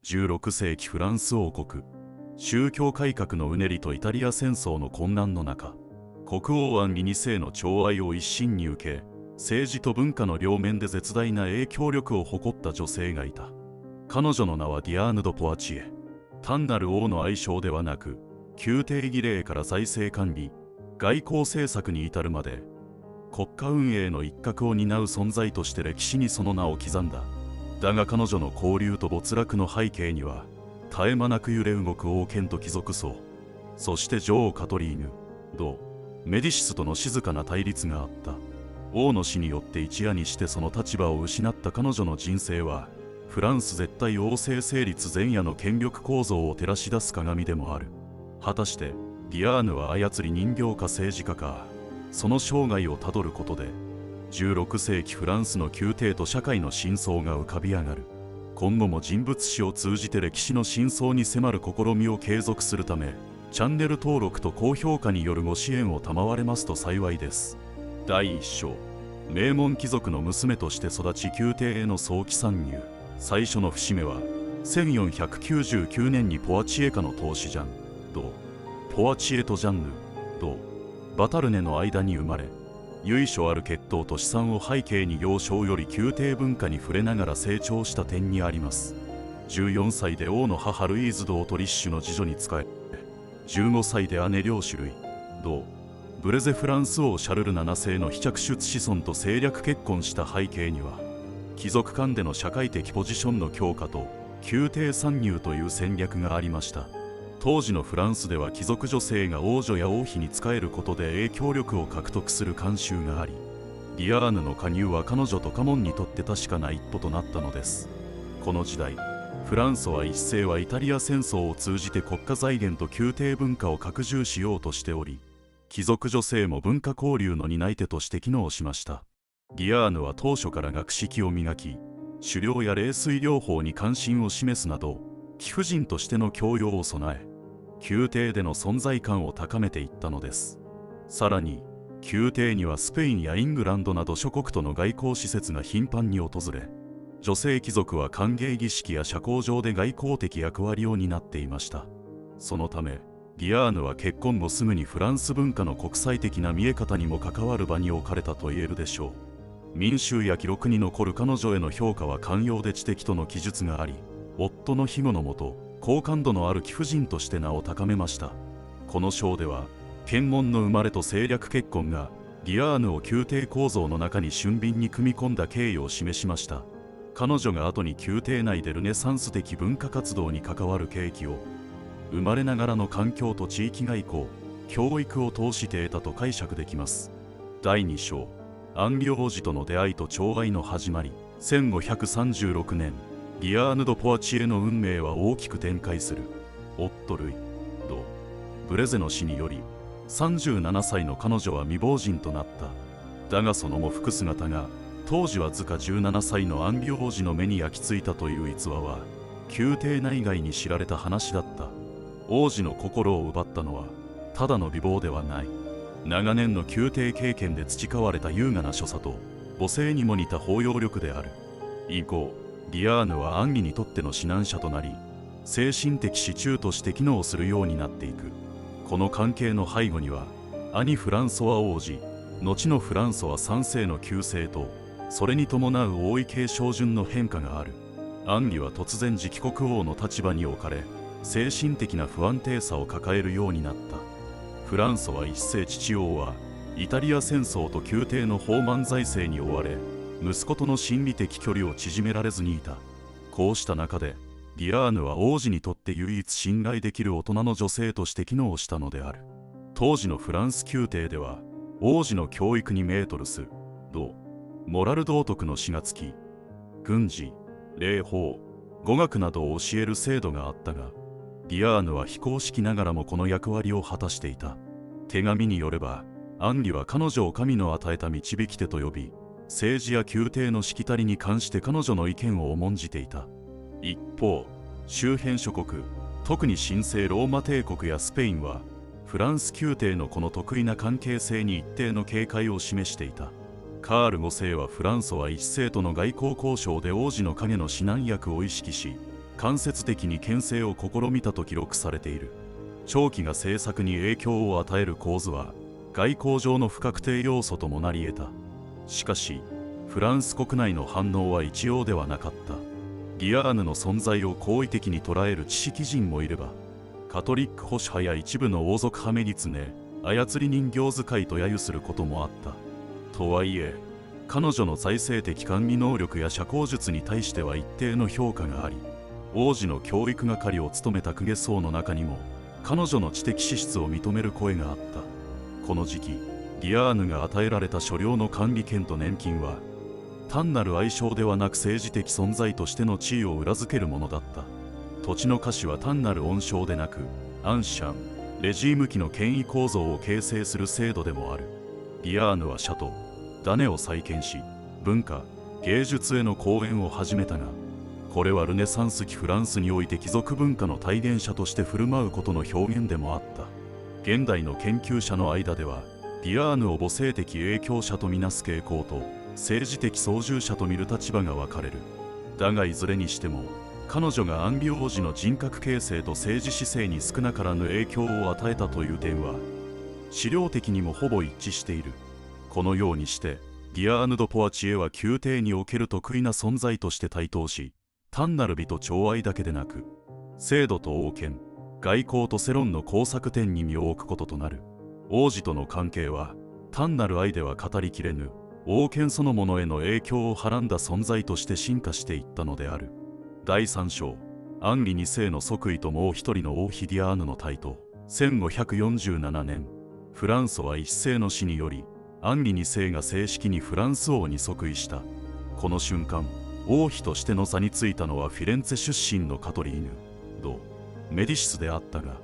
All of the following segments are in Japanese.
16世紀フランス王国、宗教改革のうねりとイタリア戦争の混乱の中、国王アンリ2世の寵愛を一身に受け、政治と文化の両面で絶大な影響力を誇った女性がいた。彼女の名はディアーヌ・ド・ポワチエ。単なる王の愛称ではなく、宮廷儀礼から財政管理、外交政策に至るまで、国家運営の一角を担う存在として歴史にその名を刻んだ。だが彼女の交流と没落の背景には、絶え間なく揺れ動く王権と貴族層、そして女王カトリーヌ・ド・メディシスとの静かな対立があった。王の死によって一夜にしてその立場を失った彼女の人生は、フランス絶対王政成立前夜の権力構造を照らし出す鏡でもある。果たしてディアーヌは操り人形か政治家か、その生涯をたどることで16世紀フランスの宮廷と社会の真相が浮かび上がる。今後も人物史を通じて歴史の真相に迫る試みを継続するため、チャンネル登録と高評価によるご支援を賜れますと幸いです。第1章、名門貴族の娘として育ち宮廷への早期参入。最初の節目は1499年にポワチエ家の当主ジャン・ド・ポワチエとジャンヌ・ド・バタルネの間に生まれ、由緒ある血統と資産を背景に幼少より宮廷文化に触れながら成長した点にあります。14歳で王の母ルイーズ・ド・オトリッシュの次女に仕え、15歳で姉領主ルイ・ド・ブレゼフランス王シャルル7世の飛着出子孫と政略結婚した背景には、貴族間での社会的ポジションの強化と宮廷参入という戦略がありました。当時のフランスでは貴族女性が王女や王妃に仕えることで影響力を獲得する慣習があり、ディアーヌの加入は彼女とカモンにとって確かな一歩となったのです。この時代、フランソワ一世はイタリア戦争を通じて国家財源と宮廷文化を拡充しようとしており、貴族女性も文化交流の担い手として機能しました。ディアーヌは当初から学識を磨き、狩猟や冷水療法に関心を示すなど、貴婦人としての教養を備え、宮廷での存在感を高めていったのです。さらに、宮廷にはスペインやイングランドなど諸国との外交施設が頻繁に訪れ、女性貴族は歓迎儀式や社交上で外交的役割を担っていました。そのため、ディアーヌは結婚後すぐにフランス文化の国際的な見え方にも関わる場に置かれたと言えるでしょう。民衆や記録に残る彼女への評価は寛容で知的との記述があり、夫の庇護のもと好感度のある貴婦人として名を高めました。この章では検問の生まれと政略結婚がディアーヌを宮廷構造の中に俊敏に組み込んだ経緯を示しました。彼女が後に宮廷内でルネサンス的文化活動に関わる契機を生まれながらの環境と地域外交、教育を通して得たと解釈できます。第2章、アンリ王子との出会いと寵愛の始まり。1536年、ディアーヌ・ド・ポワチエの運命は大きく展開する。夫ルイ・ド・ブレゼの死により、37歳の彼女は未亡人となった。だがその喪服姿が、当時わずか17歳のアンリ王子の目に焼き付いたという逸話は、宮廷内外に知られた話だった。王子の心を奪ったのは、ただの美貌ではない。長年の宮廷経験で培われた優雅な所作と母性にも似た包容力である。以後、ディアーヌはアンリにとっての指南者となり、精神的支柱として機能するようになっていく。この関係の背後には、兄フランソワ王子、後のフランソワ3世の急逝と、それに伴う王位継承順の変化がある。アンリは突然次期国王の立場に置かれ、精神的な不安定さを抱えるようになった。フランソワ一世父王はイタリア戦争と宮廷の放漫財政に追われ、息子との心理的距離を縮められずにいた。こうした中でディアーヌは王子にとって唯一信頼できる大人の女性として機能したのである。当時のフランス宮廷では王子の教育にメートルス・ド・モラル道徳の詩がつき、軍事、礼法、語学などを教える制度があったが、ディアーヌは非公式ながらもこの役割を果たしていた。手紙によれば、アンリは彼女を神の与えた導き手と呼び、政治や宮廷のしきたりに関して彼女の意見を重んじていた。一方、周辺諸国、特に神聖ローマ帝国やスペインは、フランス宮廷のこの特異な関係性に一定の警戒を示していた。カール5世はフランソワ1世との外交交渉で王子の影の指南役を意識し、間接的に牽制を試みたと記録されている。長期が政策に影響を与える構図は外交上の不確定要素ともなり得た。しかしフランス国内の反応は一様ではなかった。ディアーヌの存在を好意的に捉える知識人もいれば、カトリック保守派や一部の王族派目につね操り人形使いと揶揄することもあった。とはいえ彼女の財政的管理能力や社交術に対しては一定の評価があり、王子の教育係を務めた公家層の中にも彼女の知的資質を認める声があった。この時期ディアーヌが与えられた所領の管理権と年金は単なる愛称ではなく政治的存在としての地位を裏付けるものだった。土地の可視は単なる恩賞でなくアンシャンレジーム期の権威構造を形成する制度でもある。ディアーヌはシャトーダネを再建し文化芸術への講演を始めたが、これはルネサンス期フランスにおいて貴族文化の体現者として振る舞うことの表現でもあった。現代の研究者の間ではディアーヌを母性的影響者とみなす傾向と政治的操縦者と見る立場が分かれる。だがいずれにしても彼女がアンビ王子の人格形成と政治姿勢に少なからぬ影響を与えたという点は資料的にもほぼ一致している。このようにしてディアーヌ・ド・ポワチエは宮廷における特異な存在として台頭し、単なる美と寵愛だけでなく制度と王権外交と世論の工作点に身を置くこととなる。王子との関係は単なる愛では語りきれぬ王権そのものへの影響をはらんだ存在として進化していったのである。第3章アンリ2世の即位ともう一人の王妃ディアーヌの台頭。1547年フランソは一世の死によりアンリ2世が正式にフランス王に即位した。この瞬間王妃としての座についたのはフィレンツェ出身のカトリーヌ・ド・メディシスであったが、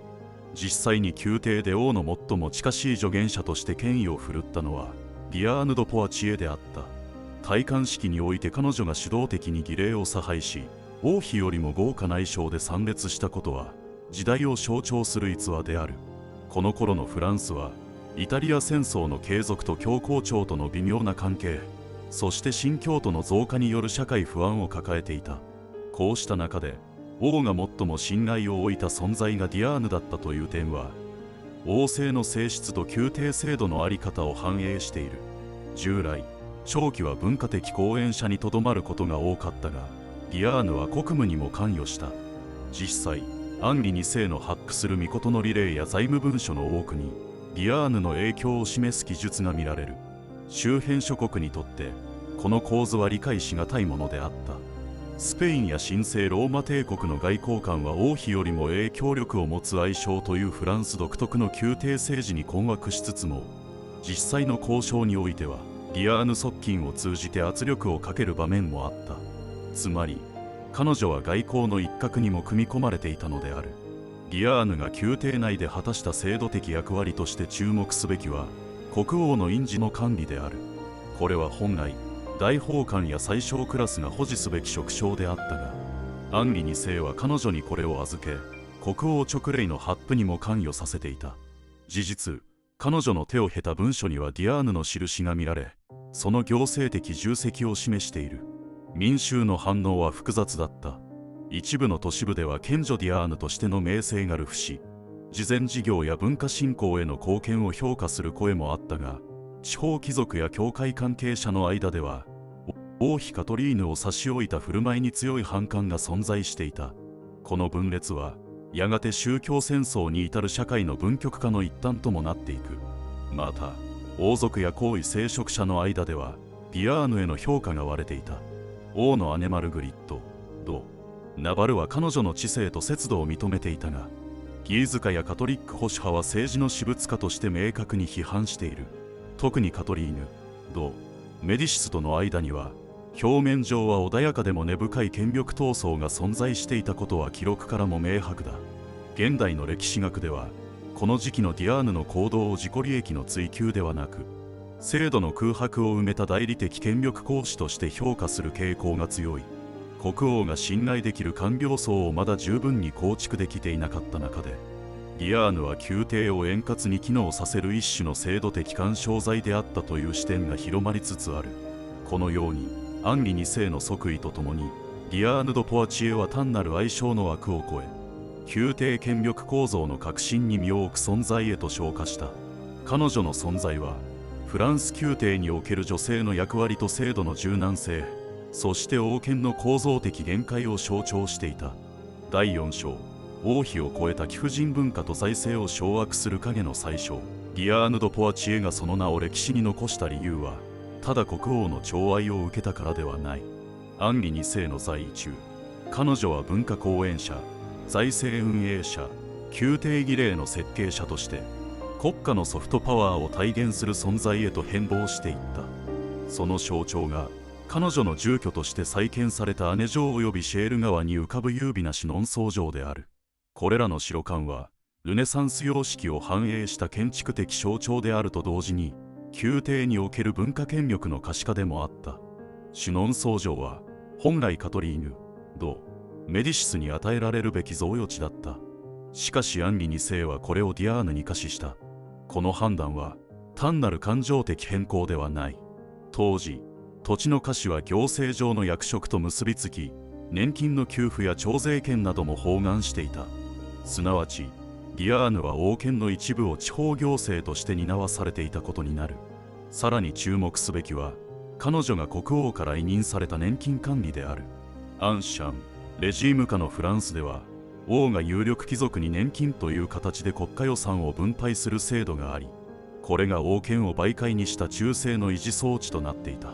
実際に宮廷で王の最も近しい助言者として権威を振るったのはディアーヌ・ド・ポワチエであった。戴冠式において彼女が主導的に儀礼を差配し、王妃よりも豪華な衣装で参列したことは時代を象徴する逸話である。この頃のフランスはイタリア戦争の継続と教皇庁との微妙な関係、そして新教徒の増加による社会不安を抱えていた。こうした中で王が最も信頼を置いた存在がディアーヌだったという点は王政の性質と宮廷制度の在り方を反映している。従来長期は文化的講演者にとどまることが多かったが、ディアーヌは国務にも関与した。実際アンリ2世の発掘する命のリレーや財務文書の多くにディアーヌの影響を示す記述が見られる。周辺諸国にとってこの構図は理解しがたいものであった。スペインや神聖ローマ帝国の外交官は王妃よりも影響力を持つ愛称というフランス独特の宮廷政治に困惑しつつも、実際の交渉においてはディアーヌ側近を通じて圧力をかける場面もあった。つまり彼女は外交の一角にも組み込まれていたのである。ディアーヌが宮廷内で果たした制度的役割として注目すべきは国王の印字の管理である。これは本来大法官や宰相クラスが保持すべき職掌であったが、アンリ2世は彼女にこれを預け、国王勅令の発布にも関与させていた。事実、彼女の手を経た文書にはディアーヌの印が見られ、その行政的重責を示している。民衆の反応は複雑だった。一部の都市部では賢女ディアーヌとしての名声が流布し、慈善事業や文化振興への貢献を評価する声もあったが、地方貴族や教会関係者の間では王妃カトリーヌを差し置いた振る舞いに強い反感が存在していた。この分裂はやがて宗教戦争に至る社会の分極化の一端ともなっていく。また王族や高位聖職者の間ではディアーヌへの評価が割れていた。王の姉マルグリット・ド・ナバルは彼女の知性と節度を認めていたが、ギーズ家やカトリック保守派は政治の私物化として明確に批判している。特にカトリーヌ・ド・メディシスとの間には表面上は穏やかでも根深い権力闘争が存在していたことは記録からも明白だ。現代の歴史学ではこの時期のディアーヌの行動を自己利益の追求ではなく、制度の空白を埋めた代理的権力行使として評価する傾向が強い。国王が信頼できる官僚層をまだ十分に構築できていなかった中で、ディアーヌは宮廷を円滑に機能させる一種の制度的干渉剤であったという視点が広まりつつある。このようにアンリ2世の即位とともにディアーヌ・ド・ポワチエは単なる愛称の枠を超え、宮廷権力構造の核心に身を置く存在へと昇華した。彼女の存在はフランス宮廷における女性の役割と制度の柔軟性、そして王権の構造的限界を象徴していた。第4章、王妃を超えた貴婦人文化と財政を掌握する影の宰相、ディアーヌ・ド・ポワチエがその名を歴史に残した理由は、ただ国王の寵愛を受けたからではない。アンリ2世の在位中、彼女は文化講演者、財政運営者、宮廷儀礼の設計者として国家のソフトパワーを体現する存在へと変貌していった。その象徴が彼女の住居として再建された姉城及びシェール川に浮かぶ優美なシノン層城である。これらの城館はルネサンス様式を反映した建築的象徴であると同時に、宮廷における文化権力の可視化でもあった。シュノン層城は本来カトリーヌ・ド・メディシスに与えられるべき贈与地だった。しかしアンリ2世はこれをディアーヌに貸しした。この判断は単なる感情的変更ではない。当時、土地の貸しは行政上の役職と結びつき、年金の給付や徴税権なども包含していた。すなわち、ディアーヌは王権の一部を地方行政として担わされていたことになる。さらに注目すべきは、彼女が国王から委任された年金管理である。アンシャン、レジーム下のフランスでは、王が有力貴族に年金という形で国家予算を分配する制度があり、これが王権を媒介にした忠誠の維持装置となっていた。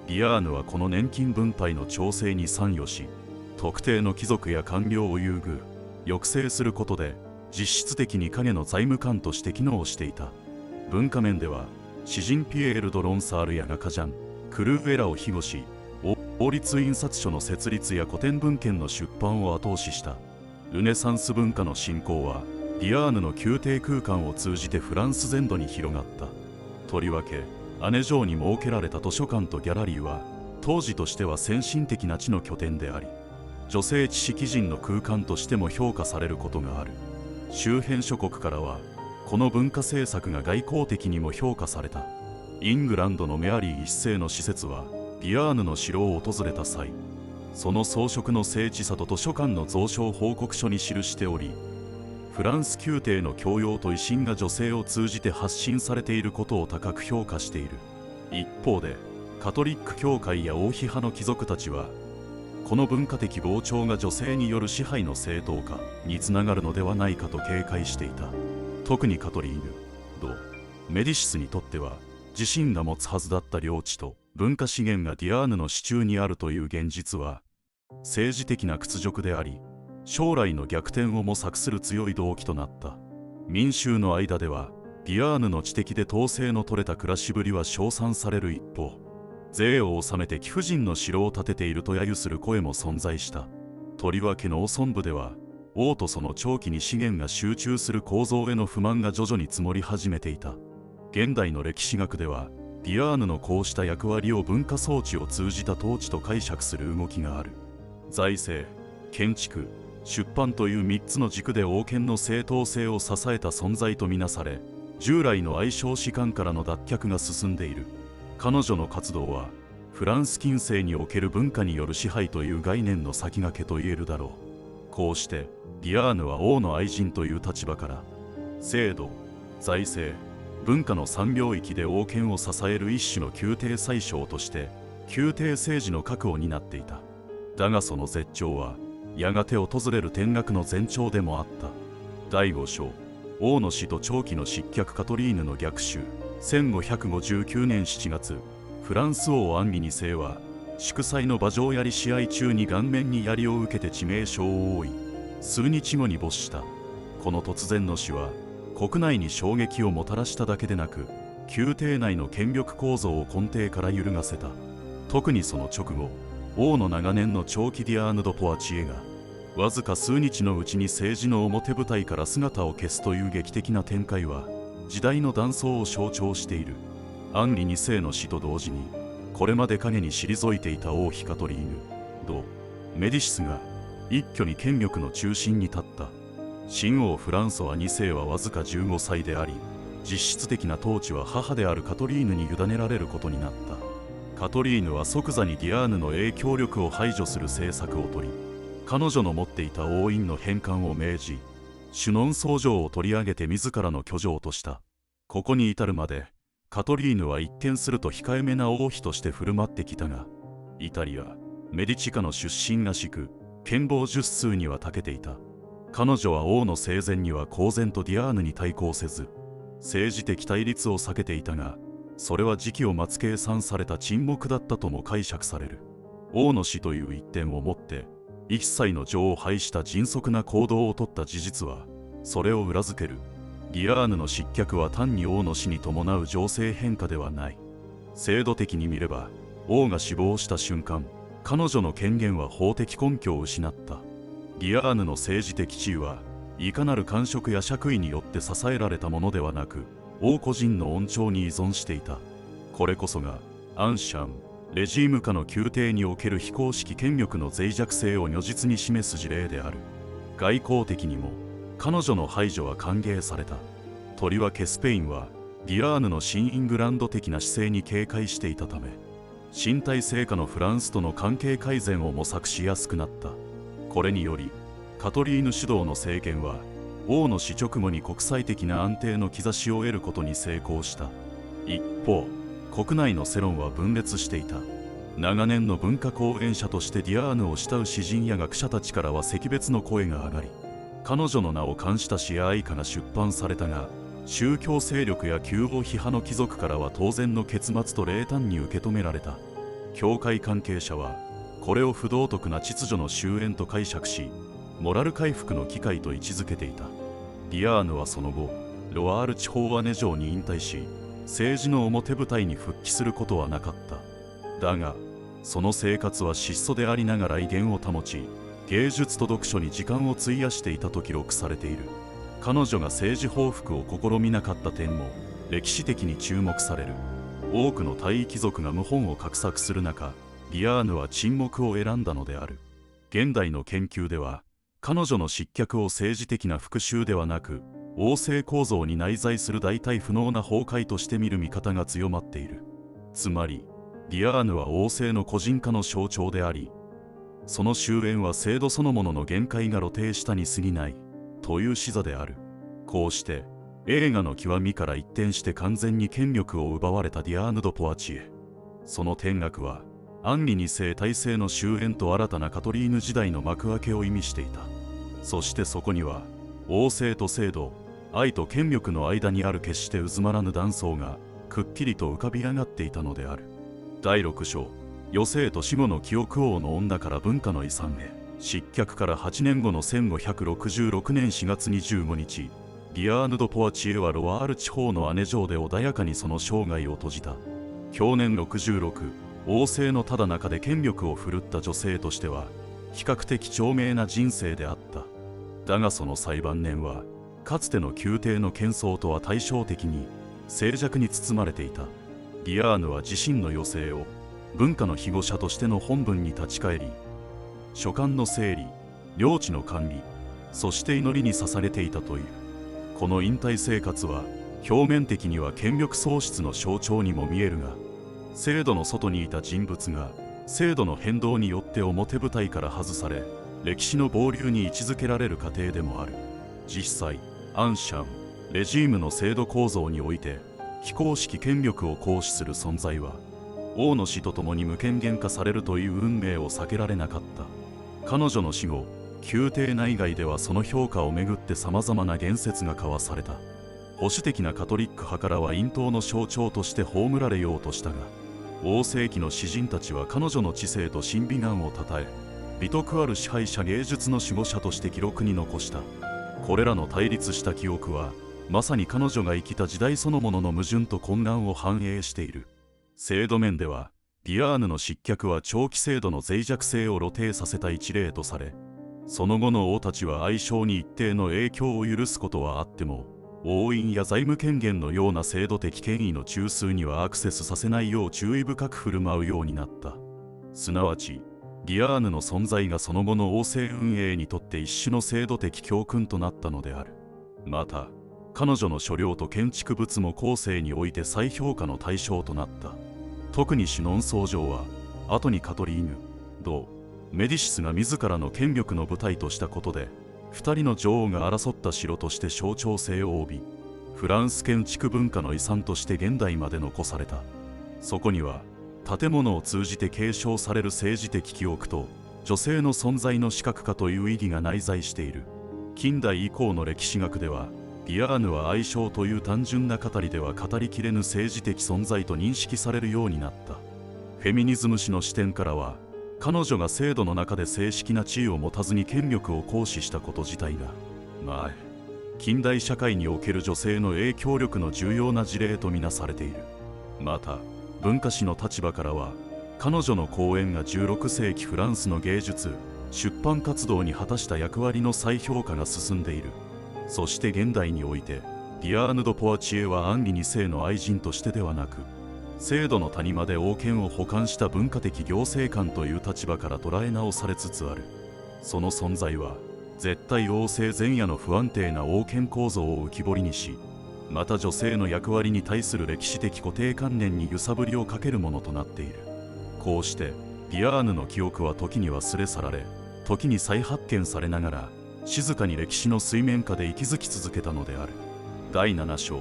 ディアーヌはこの年金分配の調整に参与し、特定の貴族や官僚を優遇、抑制することで、実質的に影の財務官として機能していた。文化面では、詩人ピエール・ド・ロンサールや画家ジャン・クルーエラを庇護し、王立印刷所の設立や古典文献の出版を後押しした。ルネサンス文化の振興は、ディアーヌの宮廷空間を通じてフランス全土に広がった。とりわけ、姉城に設けられた図書館とギャラリーは、当時としては先進的な知の拠点であり、女性知識人の空間としても評価されることがある。周辺諸国からは、この文化政策が外交的にも評価された。イングランドのメアリー一世の使節は、ディアーヌの城を訪れた際、その装飾の精緻さと図書館の蔵書報告書に記しており、フランス宮廷の教養と威信が女性を通じて発信されていることを高く評価している。一方で、カトリック教会や王妃派の貴族たちは、この文化的膨張が女性による支配の正当化につながるのではないかと警戒していた。特にカトリーヌ・ド・メディシスにとっては、自身が持つはずだった領地と文化資源がディアーヌの手中にあるという現実は、政治的な屈辱であり、将来の逆転を模索する強い動機となった。民衆の間では、ディアーヌの知的で統制の取れた暮らしぶりは称賛される一方、税を納めて貴婦人の城を建てていると揶揄する声も存在した。とりわけ農村部では、王とその長期に資源が集中する構造への不満が徐々に積もり始めていた。現代の歴史学では、ディアーヌのこうした役割を文化装置を通じた統治と解釈する動きがある。財政、建築、出版という3つの軸で王権の正当性を支えた存在とみなされ、従来の愛称士官からの脱却が進んでいる。彼女の活動は、フランス近世における文化による支配という概念の先駆けと言えるだろう。こうして、ディアーヌは王の愛人という立場から、制度、財政、文化の3領域で王権を支える一種の宮廷宰相として、宮廷政治の核を担っていた。だがその絶頂は、やがて訪れる転落の前兆でもあった。第5章、王の死と長期の失脚カトリーヌの逆襲。1559年7月、フランス王アンリ2世は、祝祭の馬上槍試合中に顔面に槍を受けて致命傷を負い、数日後に没した。この突然の死は、国内に衝撃をもたらしただけでなく、宮廷内の権力構造を根底から揺るがせた。特にその直後、王の長年の長期ディアーヌ・ド・ポワチエが、わずか数日のうちに政治の表舞台から姿を消すという劇的な展開は、時代の断層を象徴している。アンリ2世の死と同時に、これまで影に退いていた王妃カトリーヌ・ド・メディシスが一挙に権力の中心に立った。新王フランソワ2世はわずか15歳であり、実質的な統治は母であるカトリーヌに委ねられることになった。カトリーヌは即座にディアーヌの影響力を排除する政策を取り、彼女の持っていた王院の返還を命じ、シュノン僧正を取り上げて自らの居城とした。ここに至るまでカトリーヌは一見すると控えめな王妃として振る舞ってきたが、イタリアメディチ家の出身らしく権謀術数には長けていた。彼女は王の生前には公然とディアーヌに対抗せず、政治的対立を避けていたが、それは時期を待つ計算された沈黙だったとも解釈される。王の死という一点をもって一切の情を排した迅速な行動を取った事実はそれを裏付ける。ディアーヌの失脚は単に王の死に伴う情勢変化ではない。制度的に見れば王が死亡した瞬間、彼女の権限は法的根拠を失った。ディアーヌの政治的地位はいかなる官職や爵位によって支えられたものではなく、王個人の恩寵に依存していた。これこそがアンシャンレジーム下の宮廷における非公式権力の脆弱性を如実に示す事例である。外交的にも彼女の排除は歓迎された。とりわけスペインはディアーヌの新イングランド的な姿勢に警戒していたため、身体成果のフランスとの関係改善を模索しやすくなった。これによりカトリーヌ主導の政権は王の死直後に国際的な安定の兆しを得ることに成功した。一方、国内の世論は分裂していた。長年の文化講演者としてディアーヌを慕う詩人や学者たちからは惜別の声が上がり、彼女の名を冠した詩や哀歌が出版されたが、宗教勢力や旧王妃派の貴族からは当然の結末と冷淡に受け止められた。教会関係者はこれを不道徳な秩序の終焉と解釈し、モラル回復の機会と位置づけていた。ディアーヌはその後ロワール地方アネ城に引退し、政治の表舞台に復帰することはなかった。だがその生活は質素でありながら威厳を保ち、芸術と読書に時間を費やしていたと記録されている。彼女が政治報復を試みなかった点も歴史的に注目される。多くの大貴族が謀反を画策する中、ディアーヌは沈黙を選んだのである。現代の研究では彼女の失脚を政治的な復讐ではなく、王政構造に内在する代替不能な崩壊として見る見方が強まっている。つまりディアーヌは王政の個人化の象徴であり、その終焉は制度そのものの限界が露呈したに過ぎないという視座である。こうして映画の極みから一転して完全に権力を奪われたディアーヌ・ド・ポアチエ。その天学はアンリ2世体制の終焉と新たなカトリーヌ時代の幕開けを意味していた。そしてそこには王政と制度、愛と権力の間にある決して渦まらぬ断層がくっきりと浮かび上がっていたのである。第6章、余生と死後の記憶王の女から文化の遺産へ。失脚から8年後の1566年4月25日、ディアーヌ・ド・ポアチエはロワール地方のアネ城で穏やかにその生涯を閉じた。享年66、王政のただ中で権力を振るった女性としては比較的長命な人生であった。だがその最晩年はかつての宮廷の喧騒とは対照的に静寂に包まれていた。ディアーヌは自身の余生を文化の庇護者としての本分に立ち返り、書簡の整理、領地の管理、そして祈りに捧げていたという。この引退生活は表面的には権力喪失の象徴にも見えるが、制度の外にいた人物が制度の変動によって表舞台から外され、歴史の暴流に位置づけられる過程でもある。実際アンシャンレジームの制度構造において非公式権力を行使する存在は王の死とともに無権限化されるという運命を避けられなかった。彼女の死後、宮廷内外ではその評価をめぐってさまざまな言説が交わされた。保守的なカトリック派からは隠遁の象徴として葬られようとしたが、王世紀の詩人たちは彼女の知性と審美眼をたたえ、美徳ある支配者芸術の守護者として記録に残した。これらの対立した記憶はまさに彼女が生きた時代そのものの矛盾と混乱を反映している。制度面ではディアーヌの失脚は長期制度の脆弱性を露呈させた一例とされ、その後の王たちは相性に一定の影響を許すことはあっても、王院や財務権限のような制度的権威の中枢にはアクセスさせないよう注意深く振る舞うようになった。すなわちディアーヌの存在がその後の王政運営にとって一種の制度的教訓となったのである。また彼女の所領と建築物も後世において再評価の対象となった。特にシュノン僧正は後にカトリーヌ・ド・メディシスが自らの権力の舞台としたことで、2人の女王が争った城として象徴性を帯び、フランス建築文化の遺産として現代まで残された。そこには建物を通じて継承される政治的記憶と女性の存在の視覚化という意義が内在している。近代以降の歴史学では、ディアーヌは愛称という単純な語りでは語りきれぬ政治的存在と認識されるようになった。フェミニズム史の視点からは、彼女が制度の中で正式な地位を持たずに権力を行使したこと自体が、近代社会における女性の影響力の重要な事例とみなされている。また、文化史の立場からは、彼女の講演が16世紀フランスの芸術・出版活動に果たした役割の再評価が進んでいる。そして現代において、ディアーヌ・ド・ポワチエはアンリ2世の愛人としてではなく、制度の谷間で王権を補完した文化的行政官という立場から捉え直されつつある。その存在は絶対王政前夜の不安定な王権構造を浮き彫りにし、また女性の役割に対する歴史的固定観念に揺さぶりをかけるものとなっている。こうしてディアーヌの記憶は時に忘れ去られ、時に再発見されながら静かに歴史の水面下で息づき続けたのである。第7章、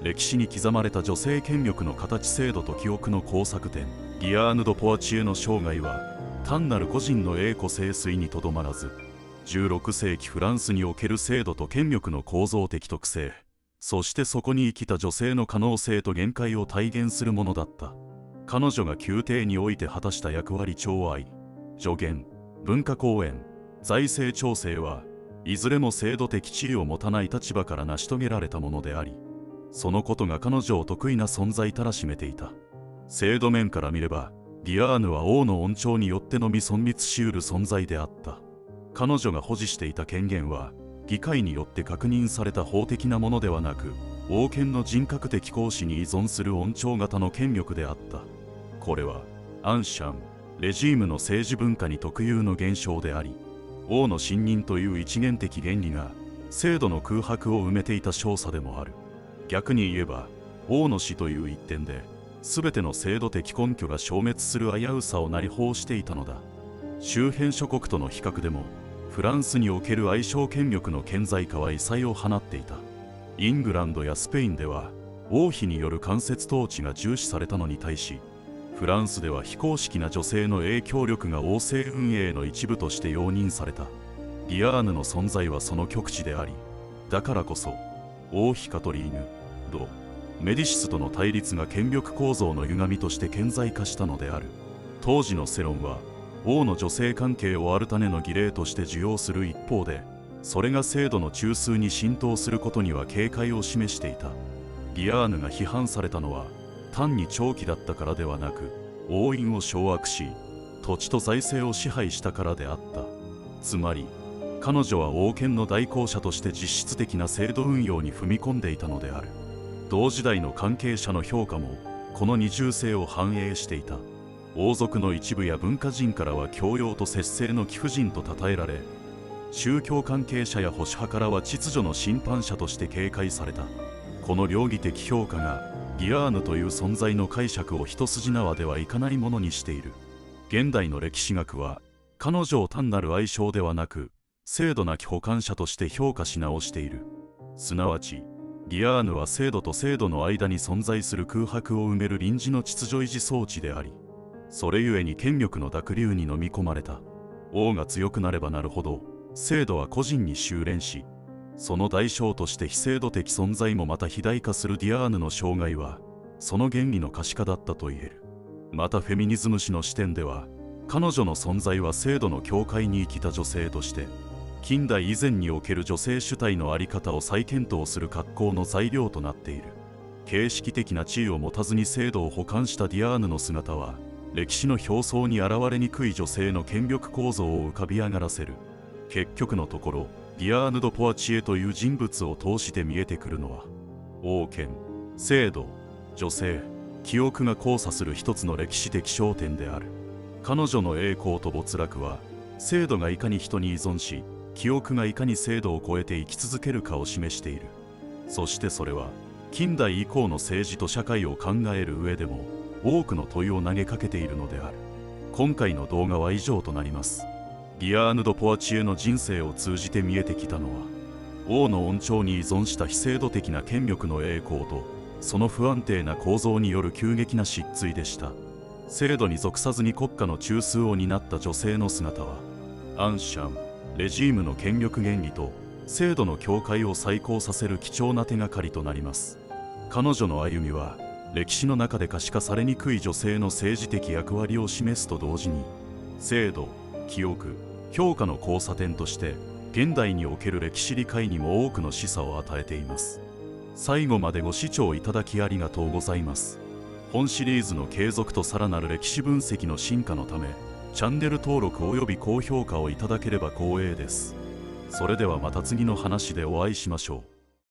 歴史に刻まれた女性権力の形、制度と記憶の工作点。ディアーヌ・ド・ポワチエの生涯は単なる個人の栄枯盛衰にとどまらず、16世紀フランスにおける制度と権力の構造的特性、そしてそこに生きた女性の可能性と限界を体現するものだった。彼女が宮廷において果たした役割、寵愛、助言、文化講演、財政調整はいずれも制度的地位を持たない立場から成し遂げられたものであり、そのことが彼女を得意な存在たらしめていた。制度面から見れば、ディアーヌは王の恩寵によってのみ存立しうる存在であった。彼女が保持していた権限は、議会によって確認された法的なものではなく、王権の人格的行使に依存する恩寵型の権力であった。これは、アンシャン、レジームの政治文化に特有の現象であり、王の信任という一元的原理が、制度の空白を埋めていた証左でもある。逆に言えば、王の死という一点で、全ての制度的根拠が消滅する危うさを内包していたのだ。周辺諸国との比較でも、フランスにおける愛称権力の顕在化は異彩を放っていた。イングランドやスペインでは、王妃による間接統治が重視されたのに対し、フランスでは非公式な女性の影響力が王政運営の一部として容認された。ディアーヌの存在はその極致であり、だからこそ、王妃カトリーヌ・ド・メディシスとの対立が権力構造の歪みとして顕在化したのである。当時の世論は王の女性関係をアルタネの儀礼として受容する一方で、それが制度の中枢に浸透することには警戒を示していた。ディアーヌが批判されたのは単に長期だったからではなく、王院を掌握し土地と財政を支配したからであった。つまり彼女は王権の代行者として実質的な制度運用に踏み込んでいたのである。同時代の関係者の評価もこの二重性を反映していた。王族の一部や文化人からは教養と節制の貴婦人と称えられ、宗教関係者や保守派からは秩序の審判者として警戒された。この両義的評価がディアーヌという存在の解釈を一筋縄ではいかないものにしている。現代の歴史学は彼女を単なる愛称ではなく、制度なき補完者として評価し直している。すなわちディアーヌは制度と制度の間に存在する空白を埋める臨時の秩序維持装置であり、それゆえに権力の濁流に飲み込まれた。王が強くなればなるほど制度は個人に修練し、その代償として非制度的存在もまた肥大化するディアーヌの生涯はその原理の可視化だったと言える。またフェミニズム史の視点では、彼女の存在は制度の境界に生きた女性として近代以前における女性主体の在り方を再検討する格好の材料となっている。形式的な地位を持たずに制度を補完したディアーヌの姿は、歴史の表層に現れにくい女性の権力構造を浮かび上がらせる。結局のところ、ディアーヌ・ド・ポワチエという人物を通して見えてくるのは、王権、制度、女性、記憶が交差する一つの歴史的焦点である。彼女の栄光と没落は、制度がいかに人に依存し、記憶がいかに制度を超えて生き続けるかを示している。そしてそれは、近代以降の政治と社会を考える上でも、多くの問いを投げかけているのである。今回の動画は以上となります。ギアーヌ・ド・ポワチエの人生を通じて見えてきたのは、王の恩寵に依存した非制度的な権力の栄光と、その不安定な構造による急激な失墜でした。制度に属さずに国家の中枢を担った女性の姿は、アンシャン、レジームの権力原理と制度の境界を再考させる貴重な手がかりとなります。彼女の歩みは、歴史の中で可視化されにくい女性の政治的役割を示すと同時に、制度、記憶、評価の交差点として現代における歴史理解にも多くの示唆を与えています。最後までご視聴いただきありがとうございます。本シリーズの継続とさらなる歴史分析の進化のため、チャンネル登録および高評価をいただければ光栄です。それではまた次の話でお会いしましょう。